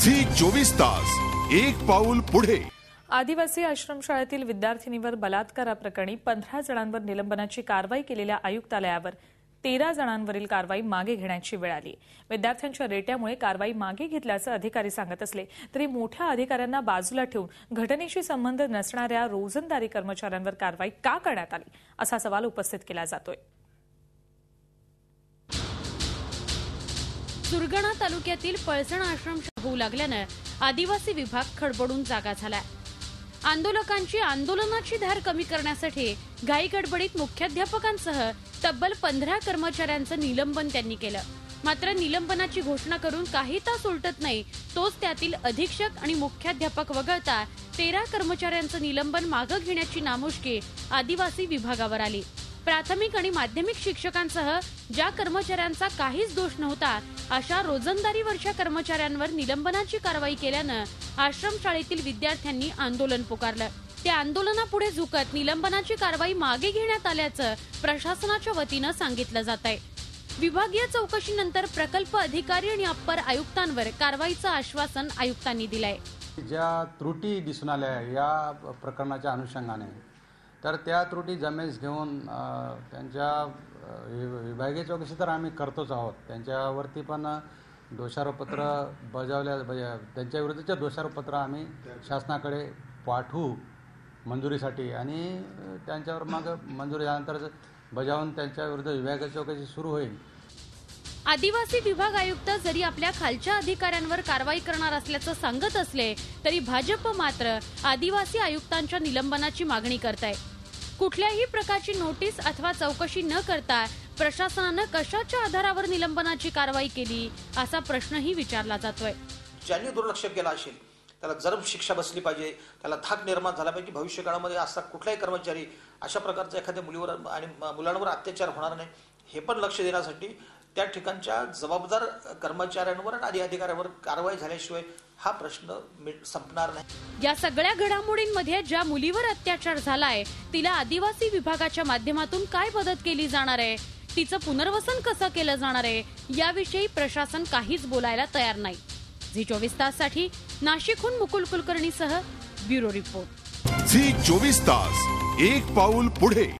Zee 24 तास एक पाऊल पुढे। आदिवासी आश्रमशाळेतील विद्यार्थिनीवर बलात्काराप्रकरणी 15 जणांवर निलंबनाची कारवाई केलेल्या आयुक्तालयावर 13 जणांवरील कारवाई मागे घेण्याची वेळ आली। विद्यार्थ्यांच्या रेट्यामुळे कारवाई मागे घेतल्याचं अधिकारी सांगत असले तरी मोठ्या अधिकाऱ्यांना बाजूला ठेवून घटनेशी संबंध नसणाऱ्या रोजंदारी कर्मचाऱ्यांवर कारवाई का करण्यात आली असा सवाल उपस्थित केला जातोय। सुरगाणा तालुक्यातील पळसण आश्रम होऊ लागल्यानं आदिवासी विभाग खडबडून जागा झालाय। आंदोलकांची आंदोलनाची धार कमी करण्यासाठी घाई गडबडीत मुख्याध्यापकांसह तब्बल 15 कर्मचाऱ्यांचं निलंबन त्यांनी केलं। मात्र निलंबनाची घोषणा करून काही तास उलटत नाही तोच त्यातील अधीक्षक आणि मुख्याध्यापक वगळता 13 कर्मचाऱ्यांचं निलंबन मागे घेण्याची नामुष्की आदिवासी विभागावर आली। प्राथमिक आणि माध्यमिक शिक्षकांसह ज्या कर्मचाऱ्यांचा काहीच दोष नव्हता अशा रोजंदारीवरच्या कर्मचाऱ्यांवर निलंबनाची कारवाई केल्यानं आश्रमशाळेतील विद्यार्थ्यांनी आंदोलन पुकारलं। त्या आंदोलनापुढे झुकत निलंबनाची कारवाई मागे घेण्यात आल्याचं प्रशासनाच्या वतीनं सांगितलं जात आहे। विभागीय चौकशीनंतर प्रकल्प अधिकारी आणि अप्पर आयुक्तांवर कारवाईचं आश्वासन आयुक्तांनी दिलंय। ज्या त्रुटी दिसून आल्या या प्रकरणाच्या अनुषंगाने तर त्या त्रुटी जमेस घेऊन त्यांच्या विभागीय चौकशी तर आम्ही करतोच आहोत। त्यांच्यावरती पण दोषारोपपत्र त्यांच्या विरुद्धचे दोषारोपपत्र आम्ही शासनाकडे पाठवू मंजुरीसाठी आणि त्यांच्यावर मग मंजुरी झाल्यानंतर बजावून त्यांच्या विरुद्ध विभागीय चौकशी सुरू होईल। आदिवासी विभाग आयुक्त जरी आपल्या खालच्या अधिकाऱ्यांवर कारवाई करणार असल्याचं सांगत असले तरी भाजप मात्र आदिवासी आयुक्तांच्या निलंबनाची मागणी करत आहे। कुठल्याही प्रकारची नोटीस अथवा चौकशी न करता प्रशासनानं कशाच्या आधारावर निलंबनाची कारवाई केली असा प्रश्नही विचारला जातोय। ज्यांनी दुर्लक्ष केलं असेल त्याला जरब शिक्षा बसली पाहिजे, त्याला धाक निर्माण झाला पाहिजे। भविष्य काळामध्ये असा कुठलाही कर्मचारी अशा प्रकारचा एखाद्या मुलीवर आणि मुलांवर अत्याचार होणार नाही हे पण लक्ष देण्यासाठी त्या ठिकाणच्या जबाबदार कर्मचाऱ्यांवर आणि अधिकाऱ्यांवर कारवाई झाल्याशिवाय हा प्रश्न संपणार नाही। या सगळ्या घडामोडींमध्ये ज्या मुलीवर अत्याचार झालाय तिला आदिवासी विभागाच्या माध्यमातून काय मदत केली जाणार आहे, तिचं पुनर्वसन कसं केलं जाणार आहे याविषयी प्रशासन काहीच बोलायला तयार नाही। झी 24 ताससाठी नाशिकहून मुकुल कुलकर्णीसह ब्युरो रिपोर्ट। झी 24 तास एक पाऊल पुढे।